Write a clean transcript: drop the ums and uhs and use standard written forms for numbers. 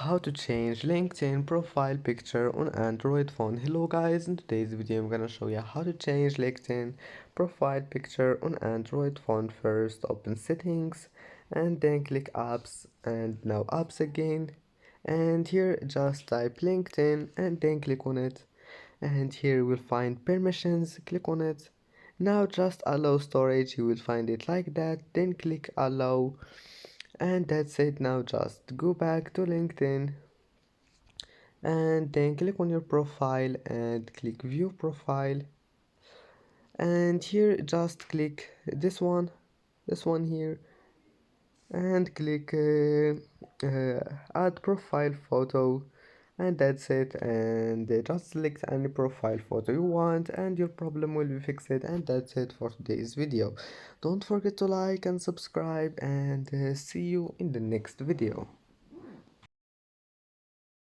How to change LinkedIn profile picture on Android phone. Hello guys, in today's video I'm gonna show you how to change LinkedIn profile picture on Android phone. First open settings and then click apps and now apps again, and here just type LinkedIn and then click on it, and here you will find permissions, click on it. Now just allow storage, you will find it like that, then click allow, and that's it. Now just go back to LinkedIn and then click on your profile and click view profile, and here just click this one here, and click add profile photo, and that's it. And just select any profile photo you want and your problem will be fixed. And that's it for today's video. Don't forget to like and subscribe, and see you in the next video.